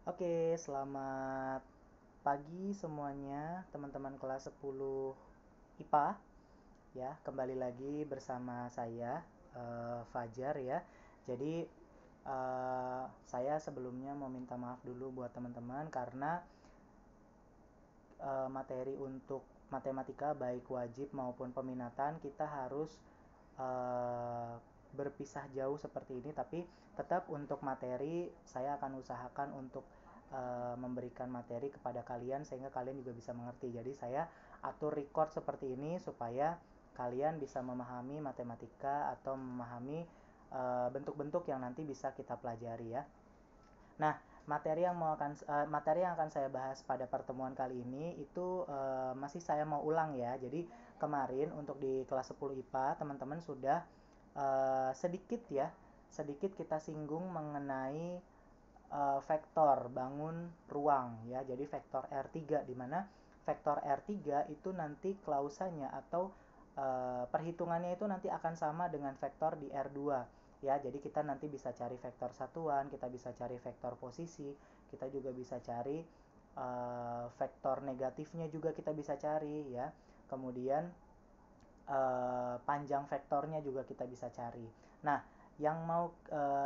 Oke, selamat pagi semuanya, teman-teman kelas 10 IPA. Ya, kembali lagi bersama saya, Fajar ya. Jadi, saya sebelumnya mau minta maaf dulu buat teman-teman karena materi untuk matematika baik wajib maupun peminatan kita harus eh, berpisah jauh seperti ini, tapi tetap untuk materi saya akan usahakan untuk memberikan materi kepada kalian sehingga kalian juga bisa mengerti. Jadi saya atur record seperti ini supaya kalian bisa memahami matematika atau memahami bentuk-bentuk yang nanti bisa kita pelajari ya. Nah, materi yang akan saya bahas pada pertemuan kali ini itu masih saya mau ulang ya. Jadi kemarin untuk di kelas 10 IPA teman-teman sudah sedikit ya, sedikit kita singgung mengenai vektor bangun ruang ya. Jadi vektor R3 di mana vektor R3 itu nanti klausanya atau perhitungannya itu nanti akan sama dengan vektor di R2 ya. Jadi kita nanti bisa cari vektor satuan, kita bisa cari vektor posisi, kita juga bisa cari vektor negatifnya juga kita bisa cari ya. Kemudian panjang vektornya juga kita bisa cari. Nah, yang mau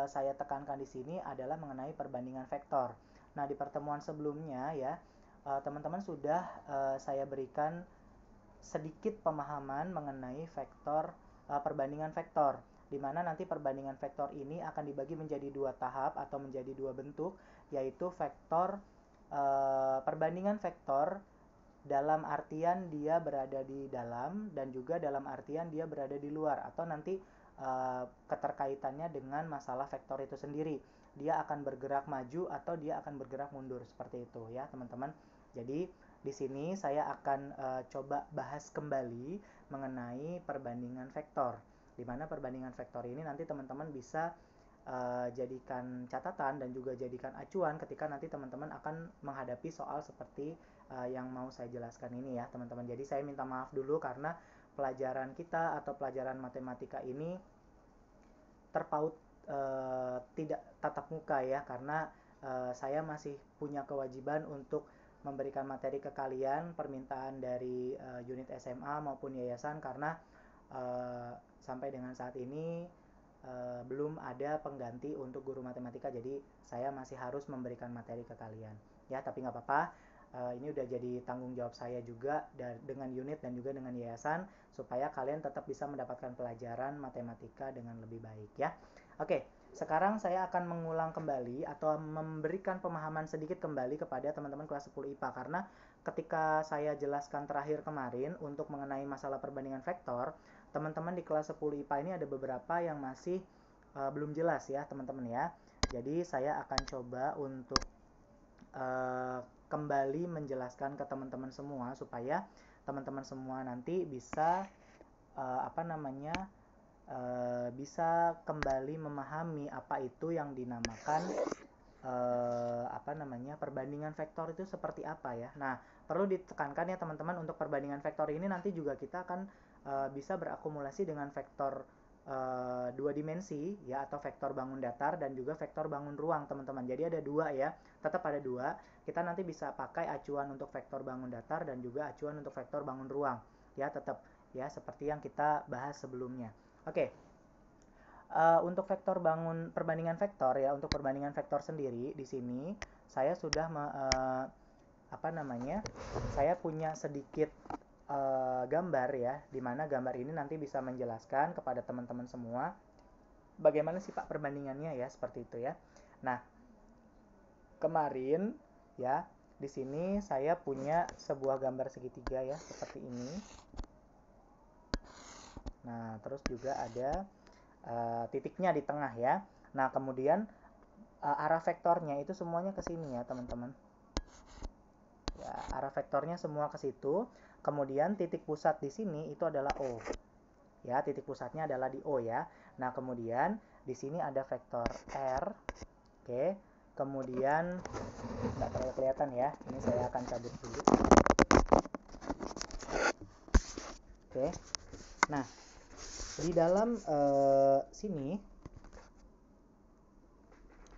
saya tekankan di sini adalah mengenai perbandingan vektor. Nah, di pertemuan sebelumnya ya, teman-teman sudah saya berikan sedikit pemahaman mengenai vektor perbandingan vektor, di mana nanti perbandingan vektor ini akan dibagi menjadi dua tahap atau menjadi dua bentuk, yaitu vektor perbandingan vektor dalam artian dia berada di dalam dan juga dalam artian dia berada di luar, atau nanti keterkaitannya dengan masalah vektor itu sendiri, dia akan bergerak maju atau dia akan bergerak mundur seperti itu ya teman-teman. Jadi di sini saya akan coba bahas kembali mengenai perbandingan vektor, di mana perbandingan vektor ini nanti teman-teman bisa jadikan catatan dan juga jadikan acuan ketika nanti teman-teman akan menghadapi soal seperti yang mau saya jelaskan ini ya teman-teman. Jadi saya minta maaf dulu karena pelajaran kita atau pelajaran matematika ini terpaut tidak tatap muka ya, karena saya masih punya kewajiban untuk memberikan materi ke kalian, permintaan dari unit SMA maupun yayasan, karena sampai dengan saat ini belum ada pengganti untuk guru matematika, jadi saya masih harus memberikan materi ke kalian ya. Tapi nggak apa-apa, ini udah jadi tanggung jawab saya juga dengan unit dan juga dengan yayasan, supaya kalian tetap bisa mendapatkan pelajaran matematika dengan lebih baik ya. Oke, sekarang saya akan mengulang kembali atau memberikan pemahaman sedikit kembali kepada teman-teman kelas 10 IPA, karena ketika saya jelaskan terakhir kemarin untuk mengenai masalah perbandingan vektor, teman-teman di kelas 10 IPA ini ada beberapa yang masih belum jelas ya teman-teman ya. Jadi saya akan coba untuk kembali menjelaskan ke teman-teman semua supaya teman-teman semua nanti bisa bisa kembali memahami apa itu yang dinamakan perbandingan vektor itu seperti apa ya. Nah, perlu ditekankan ya teman-teman, untuk perbandingan vektor ini nanti juga kita akan bisa berakumulasi dengan vektor dua dimensi ya, atau vektor bangun datar dan juga vektor bangun ruang teman-teman. Jadi ada dua ya, tetap ada dua. Kita nanti bisa pakai acuan untuk vektor bangun datar dan juga acuan untuk vektor bangun ruang ya, tetap ya seperti yang kita bahas sebelumnya. Oke, untuk vektor perbandingan vektor ya, untuk perbandingan vektor sendiri di sini saya sudah saya punya sedikit gambar ya, di mana gambar ini nanti bisa menjelaskan kepada teman-teman semua bagaimana sih Pak perbandingannya ya, seperti itu ya. Nah, kemarin ya di sini saya punya sebuah gambar segitiga ya seperti ini. Nah, terus juga ada titiknya di tengah ya. Nah, kemudian arah vektornya itu semuanya ke sini ya, teman-teman. Ya, arah vektornya semua ke situ. Kemudian titik pusat di sini itu adalah O. Ya, titik pusatnya adalah di O ya. Nah, kemudian di sini ada vektor R. Oke. Kemudian nggak terlalu kelihatan ya. Ini saya akan cabut dulu. Oke. Nah, di dalam sini,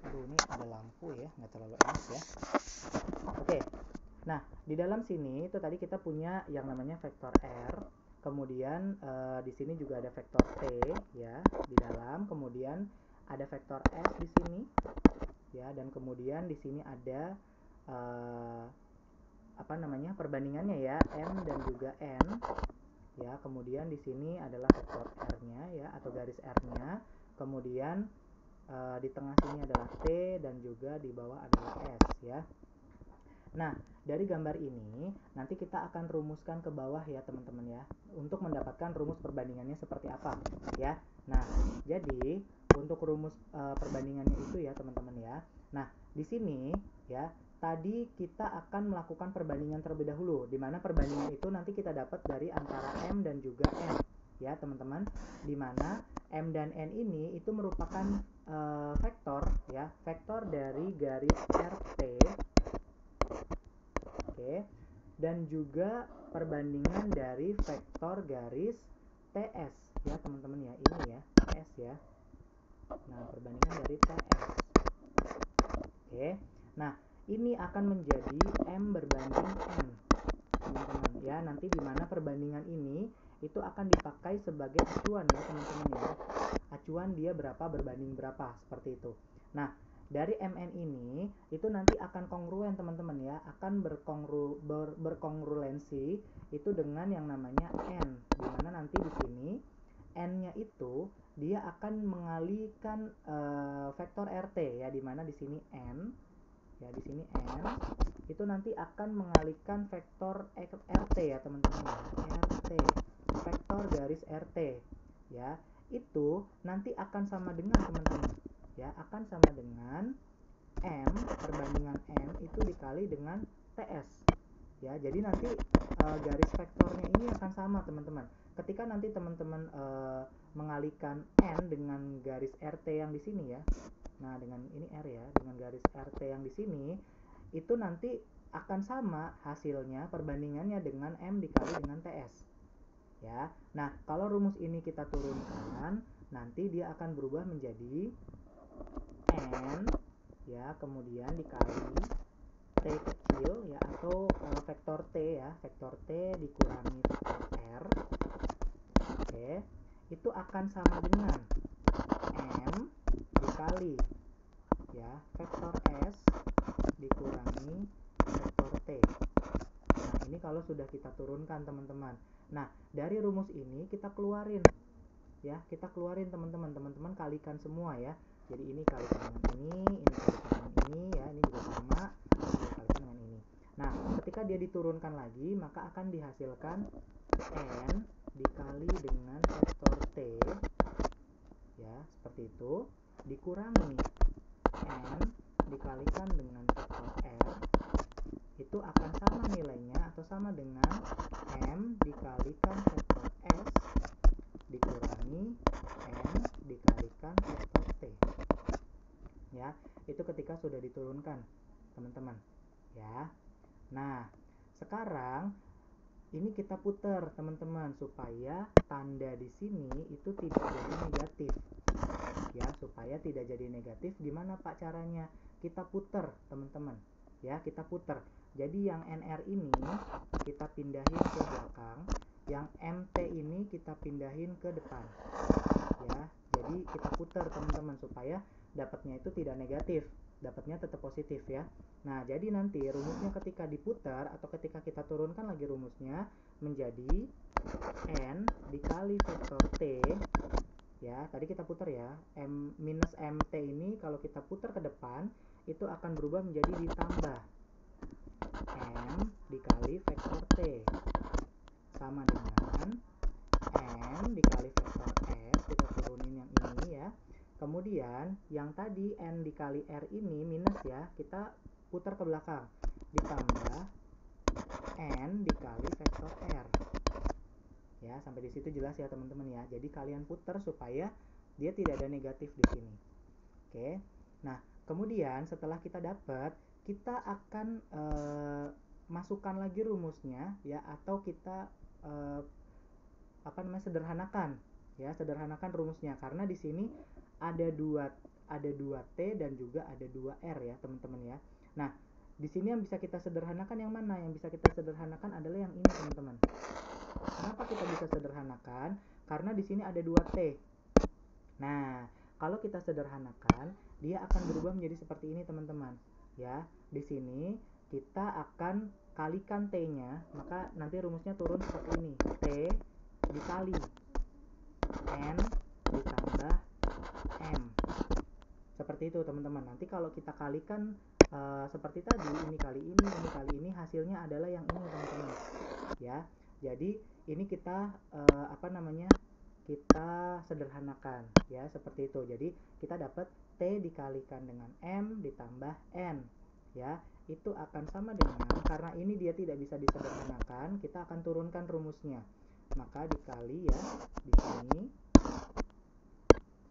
aduh ini ada lampu ya, nggak terlalu enak. ya. Oke. Nah, di dalam sini itu tadi kita punya yang namanya vektor R, kemudian di sini juga ada vektor T ya di dalam, kemudian ada vektor S di sini ya, dan kemudian di sini ada apa namanya perbandingannya ya, M dan juga N ya. Kemudian di sini adalah vektor R-nya ya, atau garis R-nya. Kemudian di tengah sini adalah T dan juga di bawah adalah S ya. Nah, dari gambar ini nanti kita akan rumuskan ke bawah ya teman-teman ya, untuk mendapatkan rumus perbandingannya seperti apa ya. Nah, jadi untuk rumus perbandingannya itu ya teman-teman ya. Nah, di sini ya, tadi kita akan melakukan perbandingan terlebih dahulu, di mana perbandingan itu nanti kita dapat dari antara M dan juga N ya teman-teman, di mana M dan N ini itu merupakan vektor ya, vektor dari garis RT. Oke, dan juga perbandingan dari vektor garis TS ya teman-teman ya, ini ya TS ya. Nah, perbandingan dari TS. Oke, nah ini akan menjadi M berbanding N teman-teman ya, nanti dimana perbandingan ini itu akan dipakai sebagai acuan ya teman-teman ya, acuan dia berapa berbanding berapa, seperti itu. Nah, dari MN ini itu nanti akan kongruen teman-teman ya, akan berkongrulensi itu dengan yang namanya N, dimana nanti di sini N-nya itu dia akan mengalihkan vektor RT ya, dimana di sini N ya, di sini N itu nanti akan mengalihkan vektor RT ya teman-teman ya, RT, vektor garis RT ya, itu nanti akan sama dengan teman-teman ya, akan sama dengan M, perbandingan M itu dikali dengan TS ya. Jadi nanti garis vektornya ini akan sama teman-teman. Ketika nanti teman-teman mengalihkan N dengan garis RT yang di sini ya, nah dengan ini R ya, dengan garis RT yang di sini itu nanti akan sama hasilnya perbandingannya dengan M dikali dengan TS ya. Nah, kalau rumus ini kita turunkan, nanti dia akan berubah menjadi N ya, kemudian dikali T kecil ya, atau vektor T ya, vektor T dikurangi vektor R. Oke, itu akan sama dengan M dikali ya vektor S dikurangi vektor T. Nah, ini kalau sudah kita turunkan teman-teman. Nah, dari rumus ini kita keluarin ya, kita keluarin teman-teman, teman-teman kalikan semua ya. Jadi ini kalikan dengan ini kalikan dengan ini ya, ini juga sama, kalikan dengan ini. Nah, ketika dia diturunkan lagi, maka akan dihasilkan N dikali dengan vektor T ya, seperti itu, dikurangi N dikalikan dengan vektor R, itu akan sama nilainya atau sama dengan M dikalikan vektor S dikurangi N dikalikan vektor T ya. Itu ketika sudah diturunkan teman-teman ya. Nah, sekarang ini kita putar teman-teman, supaya tanda di sini itu tidak jadi negatif ya, supaya tidak jadi negatif. Gimana Pak caranya? Kita putar teman-teman ya, kita putar. Jadi yang NR ini kita pindahin ke belakang, yang MT ini kita pindahin ke depan ya. Jadi kita putar teman-teman supaya dapatnya itu tidak negatif, dapatnya tetap positif ya. Nah, jadi nanti rumusnya ketika diputar atau ketika kita turunkan lagi rumusnya menjadi N dikali vektor T ya. Tadi kita putar ya, M minus MT ini kalau kita putar ke depan itu akan berubah menjadi ditambah M dikali vektor T sama dengan N dikali vektor S, kita turunin yang ini ya. Kemudian yang tadi N dikali R ini minus ya, kita putar ke belakang, ditambah N dikali vektor R ya. Sampai di situ jelas ya teman-teman ya. Jadi kalian putar supaya dia tidak ada negatif di sini. Oke, nah kemudian setelah kita dapat, kita akan masukkan lagi rumusnya ya, atau kita sederhanakan ya, sederhanakan rumusnya, karena di sini ada dua T dan juga ada 2 R ya teman-teman ya. Nah, di sini yang bisa kita sederhanakan yang mana? Yang bisa kita sederhanakan adalah yang ini, teman-teman. Kenapa kita bisa sederhanakan? Karena di sini ada 2T. Nah, kalau kita sederhanakan, dia akan berubah menjadi seperti ini, teman-teman. Ya, di sini kita akan kalikan T-nya, maka nanti rumusnya turun seperti ini. T dikali N ditambah M. Seperti itu, teman-teman. Nanti kalau kita kalikan seperti tadi, ini kali ini, hasilnya adalah yang ini, teman-teman. Ya, jadi ini kita kita sederhanakan ya, seperti itu. Jadi kita dapat T dikalikan dengan M ditambah N ya, itu akan sama dengan, karena ini dia tidak bisa disederhanakan, kita akan turunkan rumusnya, maka dikali ya di sini.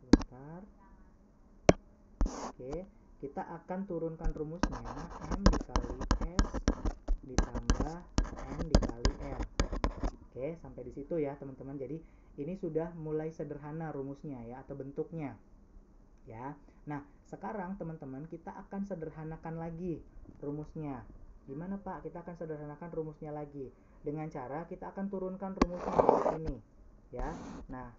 Sebentar. Oke, kita akan turunkan rumusnya, M dikali S ditambah N dikali M. Oke, sampai di situ ya, teman-teman. Jadi ini sudah mulai sederhana rumusnya ya, atau bentuknya. Ya. Nah, sekarang teman-teman kita akan sederhanakan lagi rumusnya. Gimana Pak? Kita akan sederhanakan rumusnya lagi dengan cara kita akan turunkan rumusnya di sini. Ya. Nah,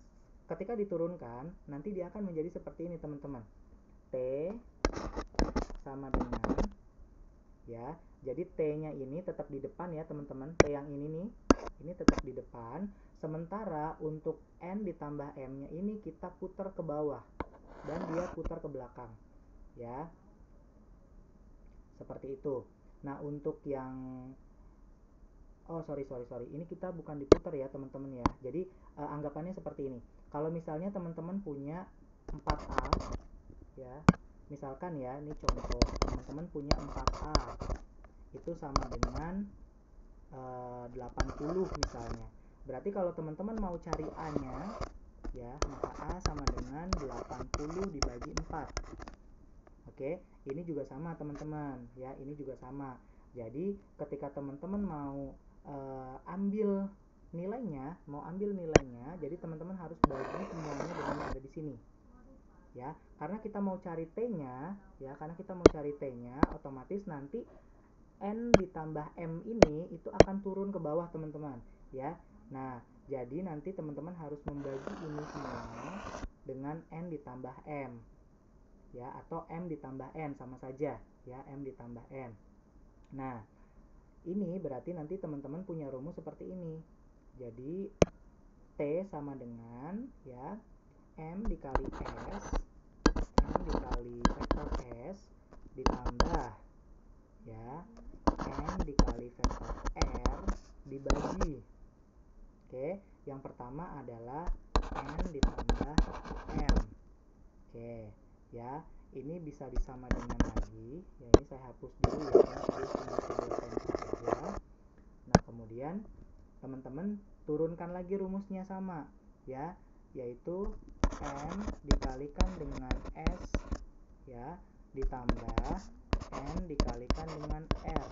ketika diturunkan, nanti dia akan menjadi seperti ini, teman-teman. T sama dengan, ya, jadi T-nya ini tetap di depan ya, teman-teman. T yang ini nih, ini tetap di depan. Sementara untuk N ditambah M-nya ini kita putar ke bawah dan dia putar ke belakang. Ya. Seperti itu. Nah, untuk yang sorry. Ini kita bukan diputar ya, teman-teman ya. Jadi anggapannya seperti ini. Kalau misalnya teman-teman punya 4A ya. Misalkan ya, ini contoh. Teman-teman punya 4A. Itu sama dengan 80 misalnya. Berarti kalau teman-teman mau cari A-nya ya, maka A sama dengan 80 dibagi 4. Oke, ini juga sama, teman-teman ya, ini juga sama. Jadi ketika teman-teman mau ambil nilainya, jadi teman-teman harus bagi semuanya dengan yang ada di sini. Ya, karena kita mau cari T-nya, otomatis nanti N ditambah M ini itu akan turun ke bawah, teman-teman ya. Nah, jadi nanti teman-teman harus membagi ini semua dengan N ditambah M ya, atau M ditambah N, sama saja ya, M ditambah N. Nah, ini berarti nanti teman-teman punya rumus seperti ini. Jadi T sama dengan ya M dikali S, M dikali vektor S ditambah ya N dikali vektor R dibagi. Oke, yang pertama adalah N ditambah M. Oke, ya, ini bisa disama dengan lagi. Ya, ini saya hapus dulu ya, ini saja. Nah, kemudian teman-teman turunkan lagi rumusnya sama ya, yaitu M dikalikan dengan S ya, ditambah N dikalikan dengan R,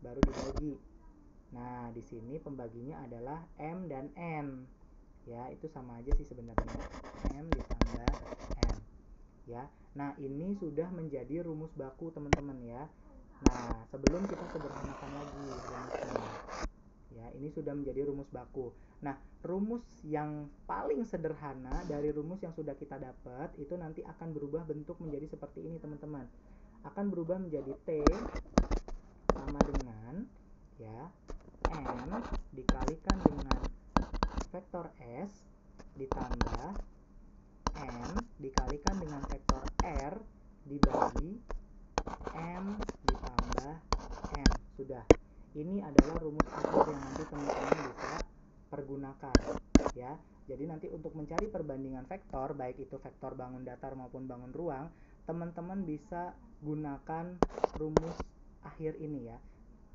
baru dibagi. Nah, di sini pembaginya adalah M dan N. Ya, itu sama aja sih sebenarnya. M ditambah N. Ya. Nah, ini sudah menjadi rumus baku, teman-teman ya. Nah, sebelum kita sederhanakan lagi rumusnya. Ya, ini sudah menjadi rumus baku. Nah, rumus yang paling sederhana dari rumus yang sudah kita dapat itu nanti akan berubah bentuk menjadi seperti ini, teman-teman. Akan berubah menjadi T sama dengan ya M dikalikan dengan vektor S ditambah M dikalikan dengan vektor R dibagi M ditambah N. Sudah. Ini adalah rumus akhir yang nanti teman-teman bisa pergunakan ya. Jadi nanti untuk mencari perbandingan vektor, baik itu vektor bangun datar maupun bangun ruang, teman-teman bisa gunakan rumus akhir ini ya.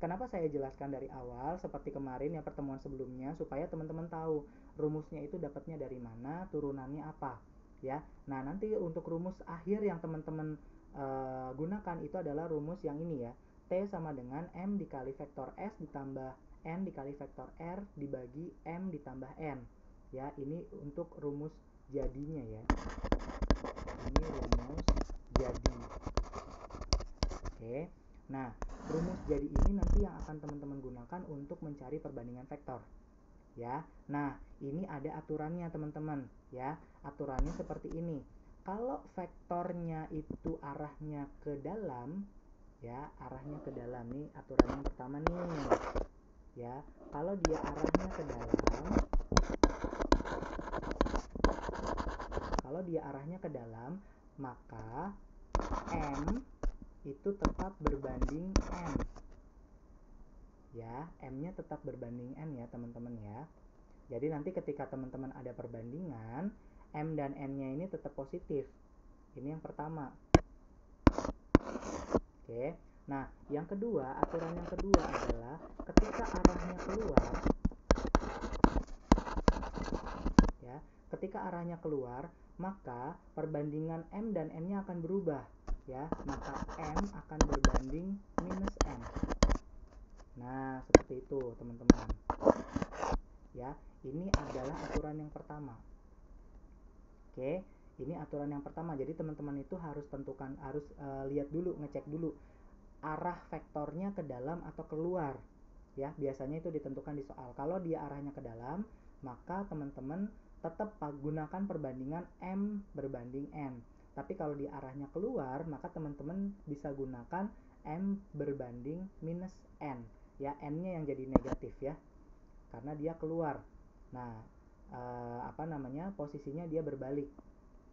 Kenapa saya jelaskan dari awal seperti kemarin ya, pertemuan sebelumnya, supaya teman-teman tahu rumusnya itu dapatnya dari mana, turunannya apa ya. Nah, nanti untuk rumus akhir yang teman-teman gunakan itu adalah rumus yang ini ya. T sama dengan M dikali vektor S ditambah N dikali vektor R dibagi M ditambah N. Ya, ini untuk rumus jadinya ya. Ini rumus jadi. Oke. Nah, rumus jadi ini nanti yang akan teman-teman gunakan untuk mencari perbandingan vektor. Ya. Nah, ini ada aturannya, teman-teman, ya. Aturannya seperti ini. Kalau vektornya itu arahnya ke dalam, ya, arahnya ke dalam nih aturan yang pertama nih. Ya, kalau dia arahnya ke dalam, maka M itu tetap berbanding N. Ya, M-nya tetap berbanding N ya, teman-teman ya. Jadi nanti ketika teman-teman ada perbandingan, M dan N-nya ini tetap positif. Ini yang pertama. Oke. Nah, yang kedua, aturan yang kedua adalah ketika arahnya keluar, ya, ketika arahnya keluar, maka perbandingan M dan N-nya akan berubah, ya. Maka M akan berbanding minus N. Nah, seperti itu, teman-teman. Ya, ini adalah aturan yang pertama. Oke, ini aturan yang pertama. Jadi teman-teman itu harus tentukan, harus lihat dulu, ngecek dulu arah vektornya ke dalam atau keluar. Ya, biasanya itu ditentukan di soal. Kalau dia arahnya ke dalam, maka teman-teman tetap gunakan perbandingan M berbanding N. Tapi kalau dia arahnya keluar, maka teman-teman bisa gunakan M berbanding minus N. Ya, N-nya yang jadi negatif ya, karena dia keluar. Nah, posisinya dia berbalik.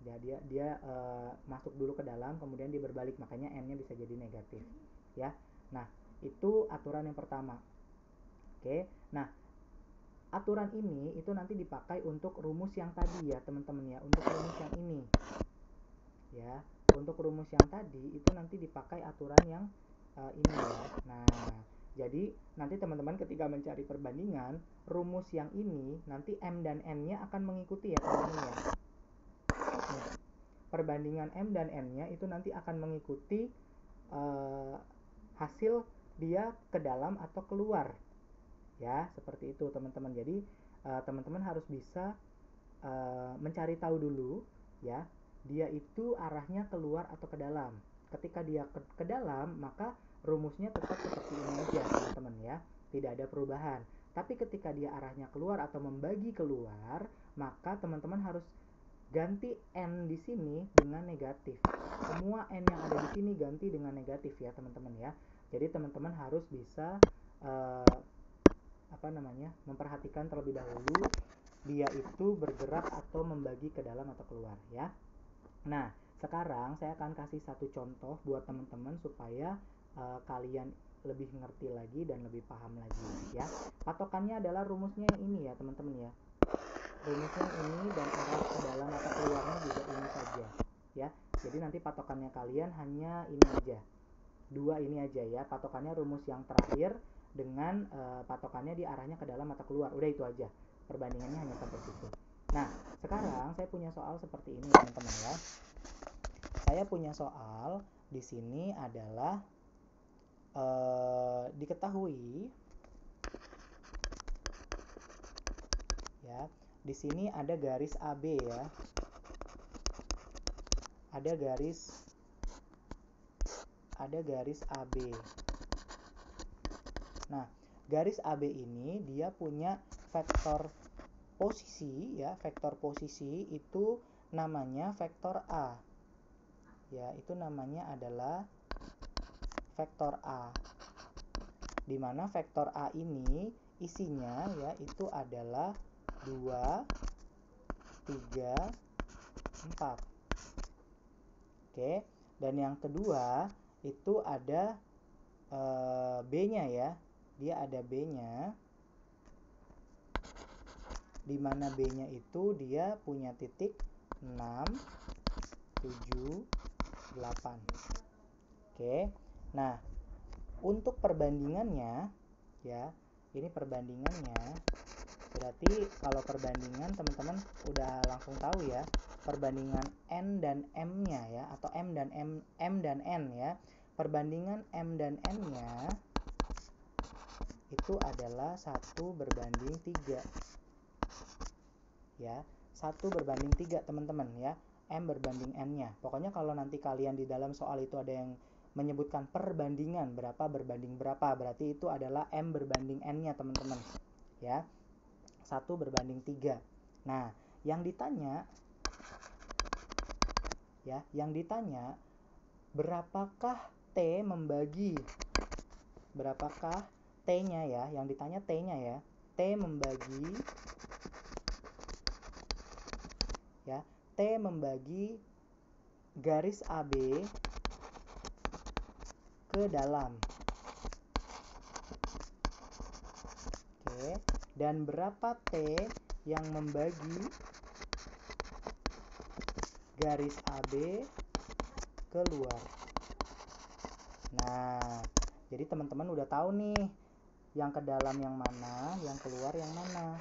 Ya, dia masuk dulu ke dalam, kemudian dia berbalik, makanya N-nya bisa jadi negatif. Ya, nah itu aturan yang pertama. Oke, nah aturan ini itu nanti dipakai untuk rumus yang tadi ya, teman-teman ya. Untuk rumus yang ini, ya, untuk rumus yang tadi itu nanti dipakai aturan yang ini ya. Nah, jadi nanti teman-teman ketika mencari perbandingan rumus yang ini, nanti M dan N-nya akan mengikuti ya, teman-teman ya. Nih, perbandingan M dan N-nya itu nanti akan mengikuti hasil dia ke dalam atau keluar. Ya, seperti itu, teman-teman. Jadi teman-teman harus bisa mencari tahu dulu ya, dia itu arahnya keluar atau ke dalam. Ketika dia ke dalam, maka rumusnya tetap seperti ini aja, teman-teman ya. Tidak ada perubahan. Tapi ketika dia arahnya keluar atau membagi keluar, maka teman-teman harus ganti N di sini dengan negatif. Semua N yang ada di sini ganti dengan negatif ya, teman-teman ya. Jadi teman-teman harus bisa memperhatikan terlebih dahulu dia itu bergerak atau membagi ke dalam atau keluar ya. Nah, sekarang saya akan kasih satu contoh buat teman-teman supaya kalian lebih ngerti lagi dan lebih paham lagi ya. Patokannya adalah rumusnya yang ini ya, teman-teman ya. Rumusnya ini dan arah ke dalam atau keluarnya juga ini saja ya. Jadi nanti patokannya kalian hanya ini aja, dua ini aja ya. Patokannya rumus yang terakhir dengan patokannya di arahnya ke dalam atau keluar. Udah itu aja. Perbandingannya hanya sampai situ. Nah, sekarang saya punya soal seperti ini, teman-teman ya. Saya punya soal di sini adalah diketahui ya. Di sini ada garis AB ya. Ada garis AB. Nah, garis AB ini dia punya vektor posisi ya. Vektor posisi itu namanya vektor A. Ya, itu namanya adalah vektor A. Di mana vektor A ini isinya ya itu adalah 2, 3, 4. Oke, dan yang kedua itu ada B-nya ya. Dia ada B-nya. Di mana B-nya itu dia punya titik 6, 7, 8. Oke. Nah, untuk perbandingannya ya, ini perbandingannya. Berarti kalau perbandingan teman-teman udah langsung tahu ya, perbandingan N dan M-nya ya, atau M dan N ya. Perbandingan M dan N-nya itu adalah 1 berbanding 3. Ya, 1 berbanding 3 teman-teman ya. M berbanding N-nya. Pokoknya kalau nanti kalian di dalam soal itu ada yang menyebutkan perbandingan berapa berbanding berapa, berarti itu adalah M berbanding N-nya teman-teman ya, 1 berbanding 3. Nah yang ditanya berapakah T membagi, berapakah T-nya ya, yang ditanya T-nya ya, T membagi garis AB ke dalam. Oke, dan berapa T yang membagi garis AB keluar. Nah, jadi teman-teman udah tahu nih yang ke dalam yang mana, yang keluar yang mana.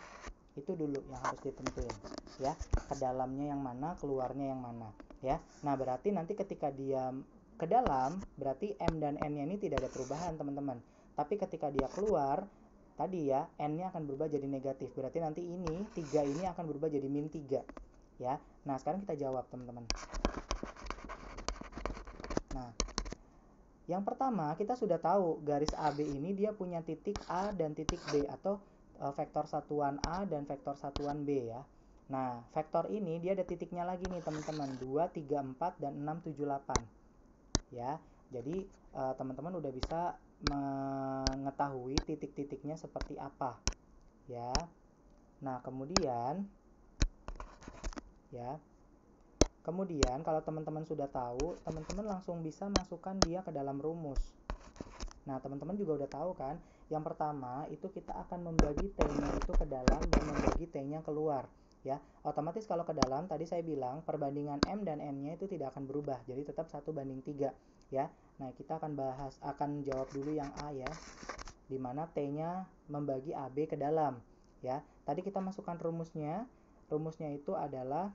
Itu dulu yang harus ditentuin ya, ke dalamnya yang mana, keluarnya yang mana ya. Nah berarti nanti ketika dia ke dalam, berarti M dan N-nya ini tidak ada perubahan teman-teman, tapi ketika dia keluar tadi ya, N-nya akan berubah jadi negatif, berarti nanti ini 3 ini akan berubah jadi min 3 ya. Nah sekarang kita jawab teman-teman. Nah yang pertama kita sudah tahu garis AB ini dia punya titik A dan titik B, atau vektor satuan A dan vektor satuan B ya. Nah vektor ini dia ada titiknya lagi nih teman-teman, 2, 3, 4 dan 6, 7, 8 ya. Jadi teman-teman udah bisa mengetahui titik-titiknya seperti apa ya. Nah kemudian kalau teman-teman sudah tahu, teman-teman langsung bisa masukkan dia ke dalam rumus. Nah teman-teman juga udah tahu kan, yang pertama itu kita akan membagi T-nya itu ke dalam dan membagi T-nya keluar ya. Otomatis kalau ke dalam tadi saya bilang perbandingan M dan N-nya itu tidak akan berubah, jadi tetap 1:3 ya. Nah kita akan jawab dulu yang A ya, dimana T-nya membagi AB ke dalam ya. Tadi kita masukkan rumusnya itu adalah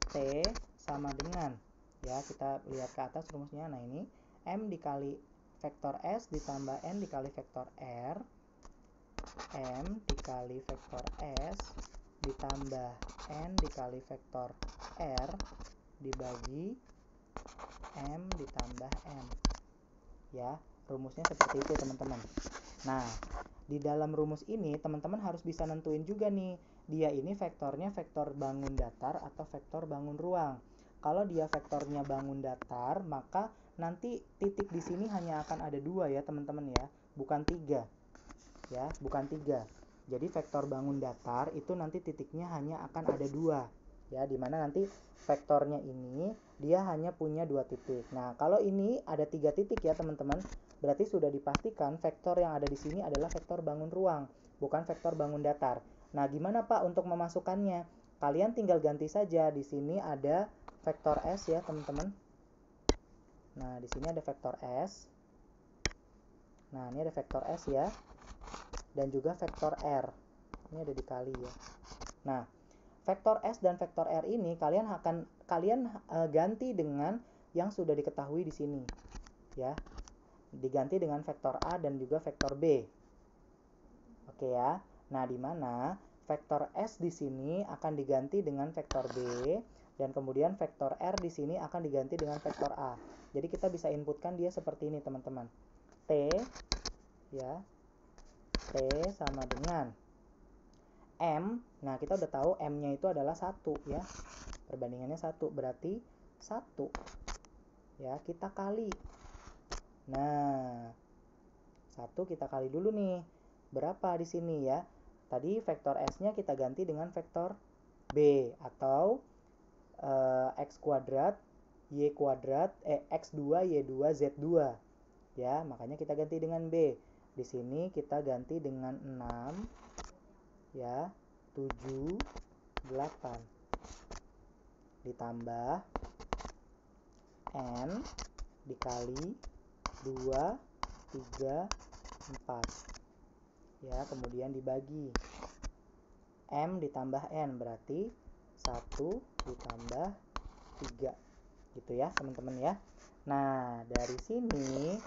T sama dengan ya, kita lihat ke atas rumusnya. Nah ini M dikali vektor S ditambah N dikali vektor R, M dikali vektor S ditambah N dikali vektor R dibagi M ditambah N ya. Rumusnya seperti itu teman-teman. Nah di dalam rumus ini teman-teman harus bisa nentuin juga nih, dia ini vektornya vektor bangun datar atau vektor bangun ruang. Kalau dia vektornya bangun datar, maka nanti titik di sini hanya akan ada 2 ya teman-teman ya, bukan 3 ya, bukan 3. Jadi vektor bangun datar itu nanti titiknya hanya akan ada 2 ya, dimana nanti vektornya ini dia hanya punya 2 titik. Nah kalau ini ada 3 titik ya teman-teman, berarti sudah dipastikan vektor yang ada di sini adalah vektor bangun ruang, bukan vektor bangun datar. Nah gimana Pak untuk memasukkannya? Kalian tinggal ganti saja, di sini ada vektor S ya teman-teman. Nah di sini ada vektor S. Nah ini ada vektor S ya, dan juga vektor R. Ini ada dikali ya. Nah vektor S dan vektor R ini kalian ganti dengan yang sudah diketahui di sini ya, diganti dengan vektor A dan juga vektor B. Oke ya. Nah di mana vektor S di sini akan diganti dengan vektor B, dan kemudian vektor R di sini akan diganti dengan vektor A. Jadi kita bisa inputkan dia seperti ini teman-teman. T ya, T sama dengan M. Nah kita udah tahu M-nya itu adalah 1 ya, perbandingannya 1, berarti 1 ya, kita kali. Nah 1 kita kali dulu nih, berapa di sini ya. Tadi vektor S-nya kita ganti dengan vektor B, atau X kuadrat Y kuadrat X2 Y2 Z2 ya, makanya kita ganti dengan B. Di sini kita ganti dengan 6 ya, 7, 8 ditambah N dikali 2, 3, 4 ya, kemudian dibagi M ditambah N, berarti 1 ditambah 3 gitu ya teman-teman ya. Nah dari sini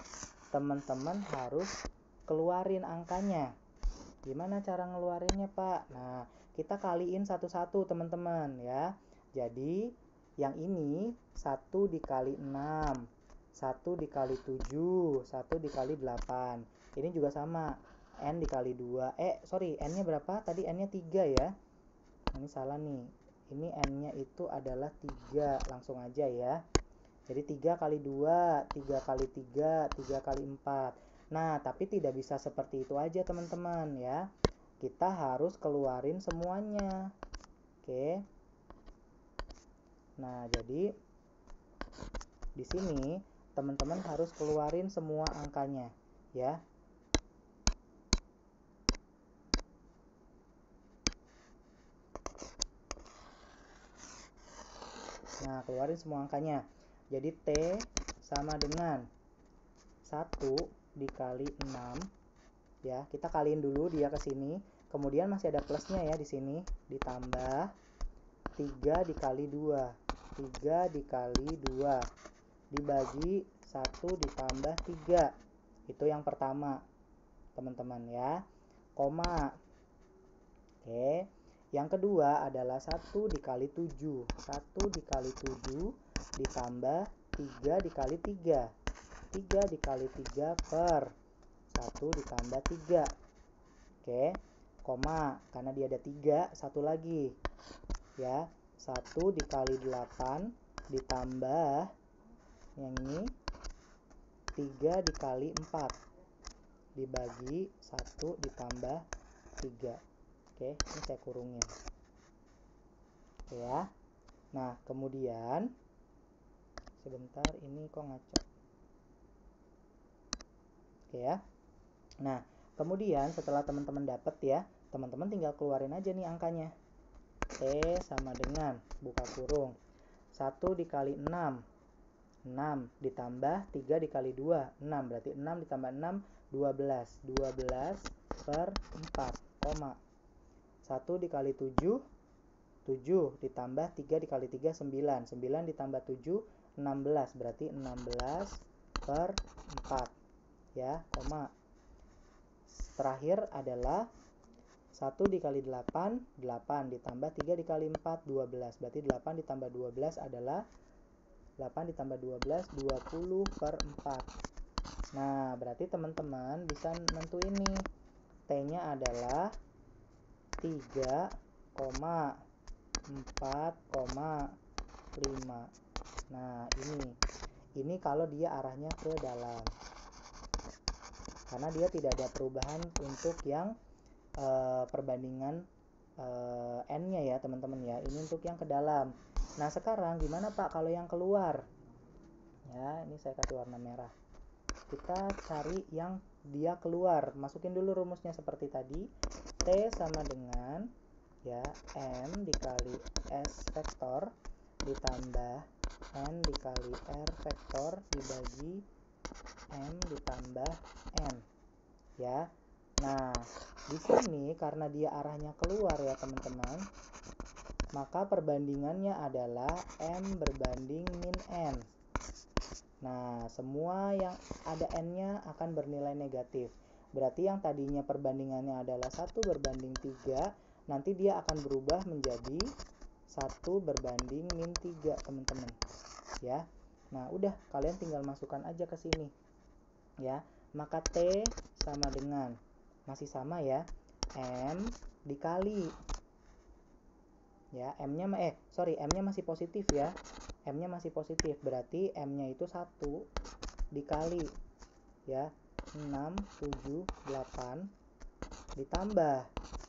teman-teman harus keluarin angkanya. Gimana cara ngeluarinnya Pak? Nah kita kaliin satu-satu teman-teman ya. Jadi yang ini 1 dikali 6 1 dikali 7, 1 dikali 8. Ini juga sama, N dikali 2. N-nya berapa? Tadi N-nya 3 ya. Ini salah nih. Ini N-nya itu adalah 3. Langsung aja ya. Jadi 3 kali 2, 3 kali 3, 3 kali 4. Nah, tapi tidak bisa seperti itu aja teman-teman ya. Kita harus keluarin semuanya. Oke. Nah, jadi di sini teman-teman harus keluarin semua angkanya ya. Nah, keluarin semua angkanya. Jadi T sama dengan 1 dikali 6 ya. Kita kaliin dulu dia ke sini. Kemudian masih ada plusnya ya di sini, ditambah 3 dikali 2. 3 dikali 2 dibagi 1 ditambah 3. Itu yang pertama, teman-teman ya. Koma. Oke. Yang kedua adalah 1 dikali 7. 1 dikali 7 ditambah 3 dikali 3. 3 dikali 3 per 1 ditambah 3. Oke. Koma. Karena dia ada 3, satu lagi. Ya. 1 dikali 8 ditambah yang ini 3 dikali 4 dibagi 1 ditambah 3. Oke, ini saya kurungin. Oke ya. Nah, kemudian sebentar, ini kok ngaco. Oke ya. Nah, kemudian setelah teman-teman dapat ya, teman-teman tinggal keluarin aja nih angkanya. T sama dengan buka kurung 1 dikali 6. 6 ditambah 3 dikali 2, 6. Berarti 6 ditambah 6, 12. 12 per 4, koma. 1 dikali 7, 7 ditambah 3 dikali 3, 9. 9 ditambah 7, 16. Berarti 16 per 4. Ya, koma. Terakhir adalah 1 dikali 8, 8 ditambah 3 dikali 4, 12. Berarti 8 ditambah 12 adalah 8 ditambah 12, 20 per 4. Nah, berarti teman-teman bisa nentuin nih. T-nya adalah 3,4,5. Nah, ini kalau dia arahnya ke dalam. Karena dia tidak ada perubahan untuk yang perbandingan N-nya ya, teman-teman ya. Ini untuk yang ke dalam. Nah, sekarang gimana Pak kalau yang keluar? Ya, ini saya kasih warna merah. Kita cari yang dia keluar. Masukin dulu rumusnya seperti tadi. T sama dengan ya M dikali S vektor ditambah N dikali R vektor dibagi M ditambah N. Ya. Nah, di sini karena dia arahnya keluar ya, teman-teman, maka perbandingannya adalah M berbanding min N. Nah, semua yang ada N-nya akan bernilai negatif. Berarti yang tadinya perbandingannya adalah 1 berbanding 3, nanti dia akan berubah menjadi 1 berbanding min 3, teman-teman. Ya. Nah, udah, kalian tinggal masukkan aja ke sini. Ya. Maka T sama dengan, masih sama ya, M dikali. Ya, M-nya masih positif ya. M-nya masih positif, berarti M-nya itu 1 dikali ya 6, 7, 8 ditambah.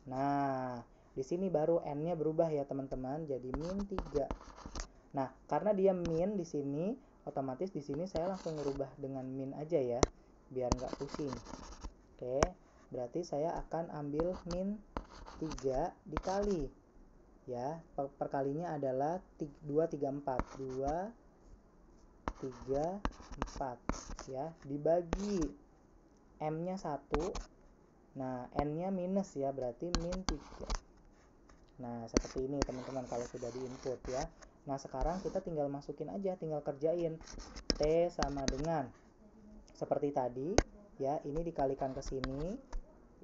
Nah, di sini baru N-nya berubah ya, teman-teman, jadi min 3. Nah, karena dia min di sini, otomatis di sini saya langsung ngerubah dengan min aja ya, biar nggak pusing. Oke, berarti saya akan ambil min 3 dikali ya, perkalinya adalah 2, 3, 4 2, 3, 4 ya, dibagi M-nya 1. Nah, N-nya minus ya, berarti min 3. Nah, seperti ini teman-teman kalau sudah di input ya. Nah, sekarang kita tinggal masukin aja, tinggal kerjain. T sama dengan seperti tadi ya, ini dikalikan ke sini,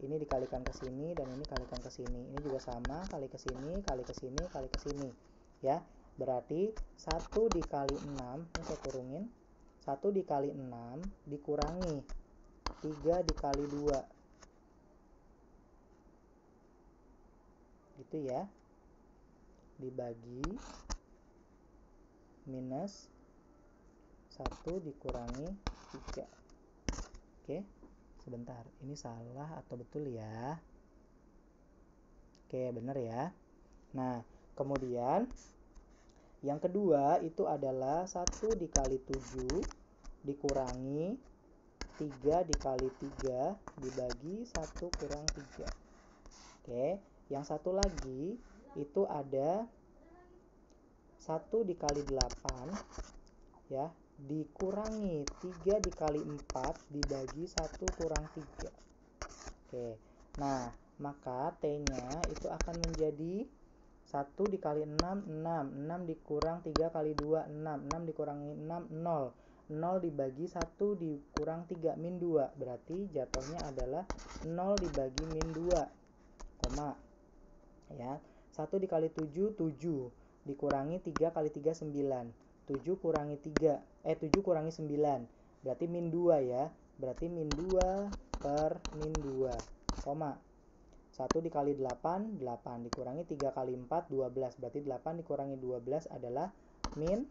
ini dikalikan ke sini, dan ini kalikan ke sini. Ini juga sama, kali ke sini, kali ke sini, kali ke sini ya. Berarti 1 dikali 6, ini saya kurungin, 1 dikali 6 dikurangi 3 dikali 2. Gitu ya. Dibagi minus 1 dikurangi 3. Oke, sebentar. Ini salah atau betul ya? Oke, benar ya. Nah, kemudian yang kedua itu adalah 1 dikali 7 dikurangi 3 dikali 3 dibagi 1 kurang 3. Oke, yang satu lagi itu ada 1 dikali 8 ya, dikurangi 3 dikali 4 dibagi 1 kurang 3. Oke, nah maka T-nya itu akan menjadi 1 dikali 6, 6. 6 dikurang 3 kali 2, 6. 6 dikurangi 6, 0. 0 dibagi 1 dikurang 3, min 2. Berarti jatuhnya adalah 0 dibagi min 2, koma. Ya, 1 dikali 7, 7. Dikurangi 3 kali 3, 9. 7 kurangi 3, 7 kurangi 9. Berarti min 2 ya. Berarti min 2 per min 2, koma. 1 dikali 8, 8. Dikurangi 3 kali 4, 12. Berarti 8 dikurangi 12 adalah min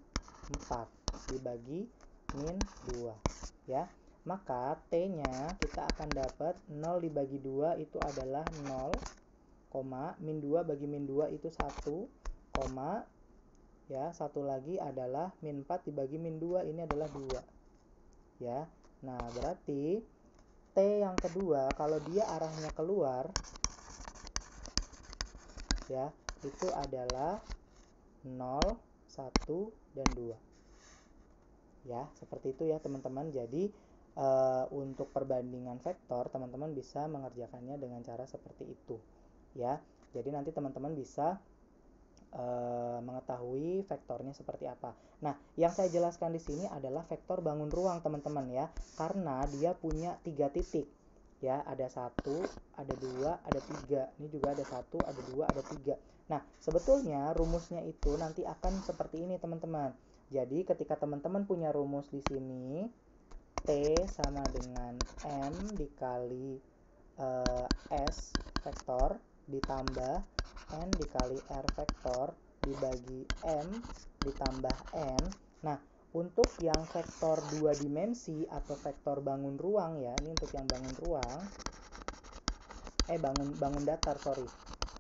4. Dibagi min 2. Ya. Maka T-nya kita akan dapat 0 dibagi 2 itu adalah 0, koma. Min 2 bagi min 2 itu 1, koma. Ya, satu lagi adalah min 4 dibagi min 2, ini adalah 2. Ya. Nah, berarti T yang kedua kalau dia arahnya keluar ya, itu adalah 0, 1, dan 2. Ya, seperti itu ya teman-teman. Jadi untuk perbandingan vektor teman-teman bisa mengerjakannya dengan cara seperti itu ya. Jadi nanti teman-teman bisa mengetahui vektornya seperti apa. Nah, yang saya jelaskan di sini adalah vektor bangun ruang teman-teman ya, karena dia punya 3 titik ya, ada 1, ada 2, ada 3. Ini juga ada 1, ada 2, ada 3. Nah, sebetulnya rumusnya itu nanti akan seperti ini teman-teman. Jadi ketika teman-teman punya rumus di sini, T sama dengan M dikali S vektor ditambah N dikali R vektor dibagi M ditambah N. Nah, untuk yang vektor 2 dimensi atau vektor bangun ruang ya, ini untuk yang bangun ruang, bangun datar,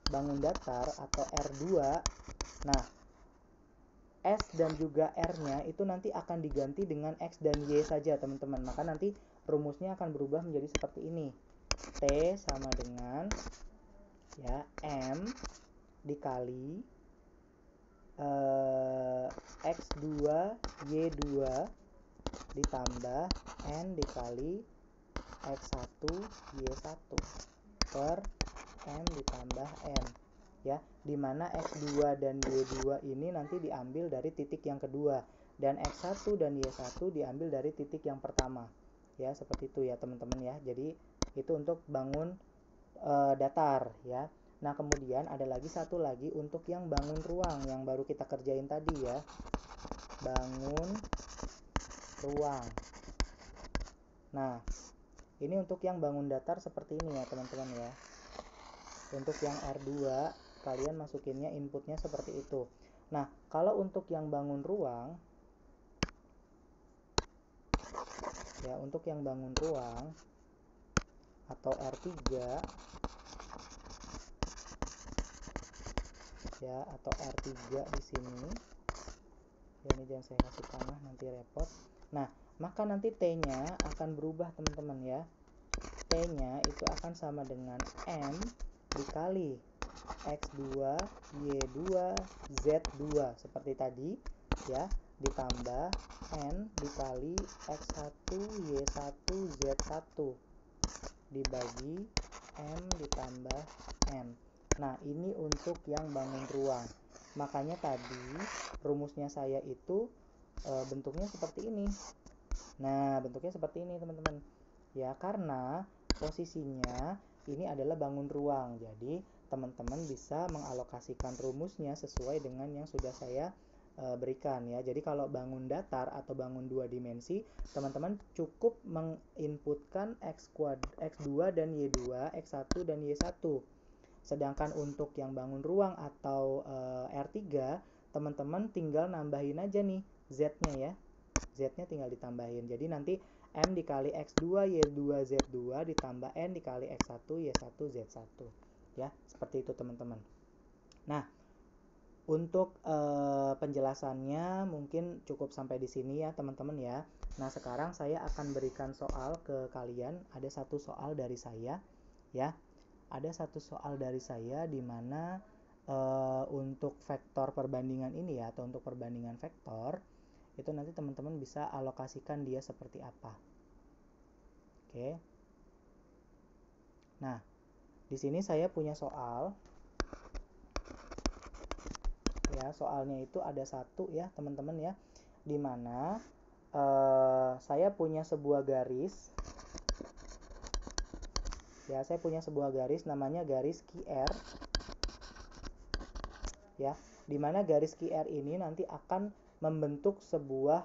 bangun datar atau R2. Nah, S dan juga R-nya itu nanti akan diganti dengan X dan Y saja teman-teman. Maka nanti rumusnya akan berubah menjadi seperti ini. T sama dengan ya M dikali X2 Y2 ditambah N dikali X1 Y1 per M ditambah N ya, dimana X2 dan Y2 ini nanti diambil dari titik yang kedua dan X1 dan Y1 diambil dari titik yang pertama ya, seperti itu ya teman-teman ya. Jadi itu untuk bangun datar ya. Nah, kemudian ada lagi satu lagi untuk yang bangun ruang yang baru kita kerjain tadi ya. Bangun ruang. Nah, ini untuk yang bangun datar seperti ini ya teman-teman ya. Untuk yang R2 kalian masukinnya inputnya seperti itu. Nah, kalau untuk yang bangun ruang ya, untuk yang bangun ruang atau R3 ya, atau R3 di sini ya, ini jangan saya kasih panah nanti repot. Nah, maka nanti T-nya akan berubah teman-teman ya. T-nya itu akan sama dengan M dikali X2 Y2 Z2 seperti tadi ya, ditambah N dikali X1 Y1 Z1 dibagi M ditambah N. Nah, ini untuk yang bangun ruang. Makanya tadi rumusnya saya itu bentuknya seperti ini. Nah, bentuknya seperti ini teman-teman. Ya, karena posisinya ini adalah bangun ruang. Jadi, teman-teman bisa mengalokasikan rumusnya sesuai dengan yang sudah saya berikan ya. Jadi kalau bangun datar atau bangun 2 dimensi, teman-teman cukup menginputkan X2 dan Y2, X1 dan Y1. Sedangkan untuk yang bangun ruang atau R3, teman-teman tinggal nambahin aja nih Z-nya ya. Z-nya tinggal ditambahin. Jadi nanti M dikali X2, Y2, Z2 ditambah N dikali X1, Y1, Z1. Ya, seperti itu teman-teman. Nah, untuk penjelasannya mungkin cukup sampai di sini ya teman-teman ya. Nah, sekarang saya akan berikan soal ke kalian. Ada satu soal dari saya ya. Ada satu soal dari saya di mana untuk vektor perbandingan ini ya, atau untuk perbandingan vektor itu nanti teman-teman bisa alokasikan dia seperti apa. Oke. Nah, di sini saya punya soal. Ya, soalnya itu ada satu ya teman-teman ya, dimana saya punya sebuah garis ya, saya punya sebuah garis namanya garis QR ya, dimana garis QR ini nanti akan membentuk sebuah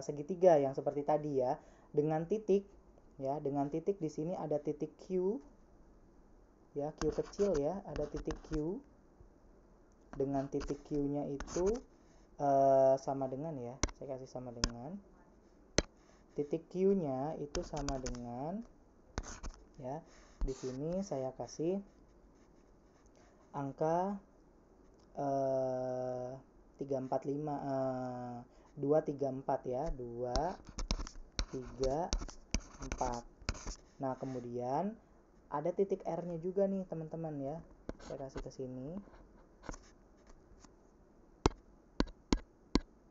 segitiga yang seperti tadi ya, dengan titik ya, dengan titik di sini ada titik Q ya, Q kecil ya, ada titik Q. Dengan titik Q-nya itu sama dengan ya, saya kasih sama dengan titik Q-nya itu sama dengan ya, di sini saya kasih angka 234 ya, 234. Nah, kemudian ada titik R-nya juga nih teman-teman ya, saya kasih ke sini.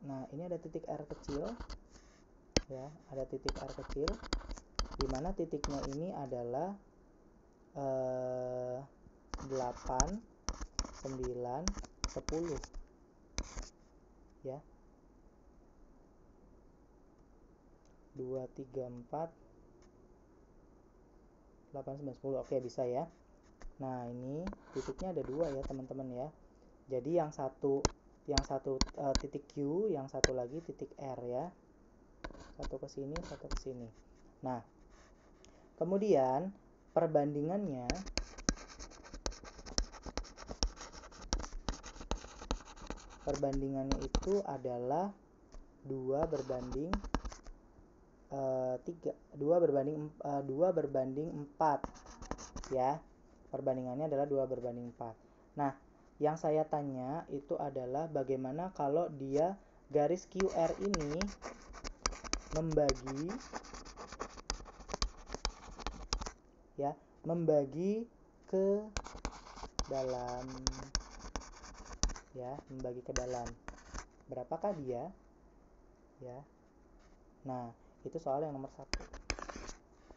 Nah, ini ada titik R kecil ya, ada titik R kecil di mana titiknya ini adalah 8, 9, 10 ya, 2, 3, 4, 8, 9, 10. Oke, bisa ya. Nah, ini titiknya ada 2 ya teman-teman ya. Jadi yang satu titik Q, yang satu lagi titik R ya. Satu ke sini, satu ke sini. Nah, kemudian perbandingannya itu adalah 2 berbanding 4 ya. Perbandingannya adalah 2 berbanding 4. Nah, yang saya tanya itu adalah bagaimana kalau dia garis QR ini membagi ke dalam ya, membagi ke dalam. Berapakah dia? Ya. Nah, itu soal yang nomor 1.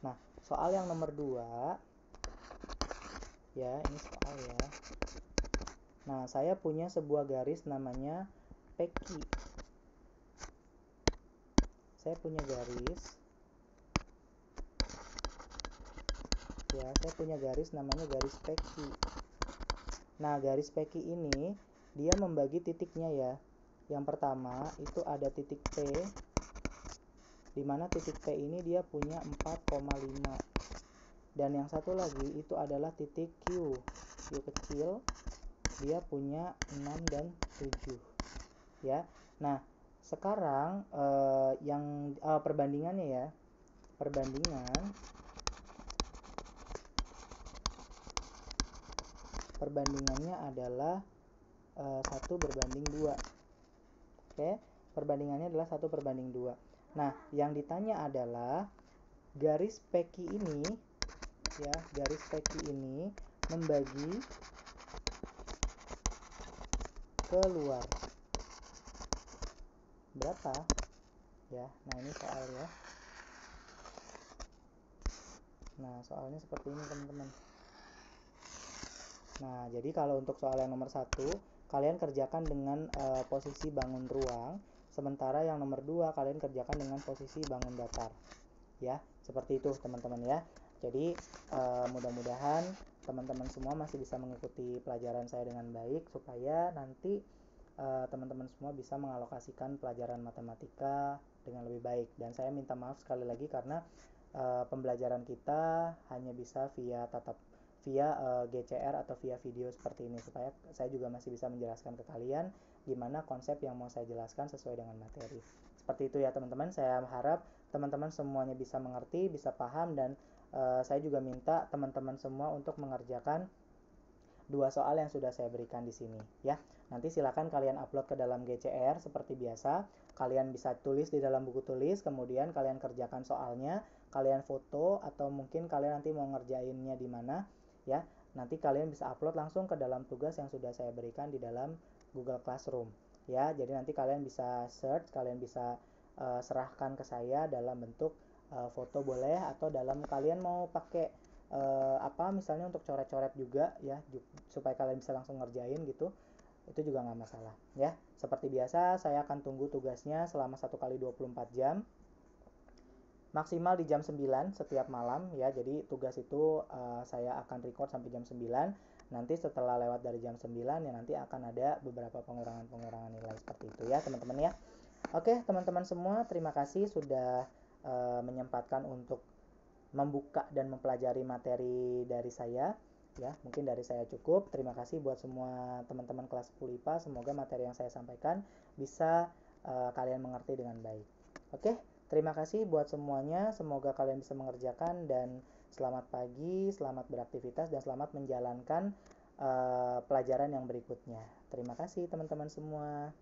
Nah, soal yang nomor 2 ya, ini soal ya. Nah, saya punya sebuah garis namanya PQ. Saya punya garis ya, saya punya garis namanya garis PQ. Nah, garis PQ ini dia membagi titiknya ya. Yang pertama itu ada titik P, di mana titik P ini dia punya 4,5. Dan yang satu lagi itu adalah titik Q kecil, dia punya 6 dan 7 ya. Nah, sekarang perbandingannya ya, perbandingannya adalah 1 berbanding 2. Oke, perbandingannya adalah 1 berbanding 2. Nah, yang ditanya adalah garis PQ ini ya, garis PQ ini membagi keluar berapa ya. Nah, ini soal ya. Nah, soalnya seperti ini teman-teman. Nah, jadi kalau untuk soal yang nomor 1 kalian kerjakan dengan posisi bangun ruang, sementara yang nomor 2 kalian kerjakan dengan posisi bangun datar ya. Seperti itu teman-teman ya. Jadi mudah-mudahan teman-teman semua masih bisa mengikuti pelajaran saya dengan baik, supaya nanti teman-teman semua bisa mengalokasikan pelajaran matematika dengan lebih baik. Dan saya minta maaf sekali lagi karena pembelajaran kita hanya bisa via GCR atau via video seperti ini, supaya saya juga masih bisa menjelaskan ke kalian gimana konsep yang mau saya jelaskan sesuai dengan materi. Seperti itu ya teman-teman, saya harap teman-teman semuanya bisa mengerti, bisa paham, dan saya juga minta teman-teman semua untuk mengerjakan 2 soal yang sudah saya berikan di sini ya. Nanti silakan kalian upload ke dalam GCR seperti biasa. Kalian bisa tulis di dalam buku tulis, kemudian kalian kerjakan soalnya, kalian foto, atau mungkin kalian nanti mau ngerjainnya di mana ya. Nanti kalian bisa upload langsung ke dalam tugas yang sudah saya berikan di dalam Google Classroom ya. Jadi nanti kalian bisa search, kalian bisa serahkan ke saya dalam bentuk foto boleh, atau dalam kalian mau pakai misalnya untuk coret-coret juga ya, supaya kalian bisa langsung ngerjain gitu, itu juga nggak masalah ya. Seperti biasa, saya akan tunggu tugasnya selama 1 kali 24 jam, maksimal di jam 9 setiap malam ya. Jadi tugas itu saya akan record sampai jam 9. Nanti setelah lewat dari jam 9 ya, nanti akan ada beberapa pengurangan nilai seperti itu ya teman-teman ya. Oke teman-teman semua, terima kasih sudah menyempatkan untuk membuka dan mempelajari materi dari saya ya. Mungkin dari saya cukup. Terima kasih buat semua teman-teman kelas 10 IPA. Semoga materi yang saya sampaikan bisa kalian mengerti dengan baik. Oke, terima kasih buat semuanya. Semoga kalian bisa mengerjakan, dan selamat pagi, selamat beraktivitas, dan selamat menjalankan pelajaran yang berikutnya. Terima kasih teman-teman semua.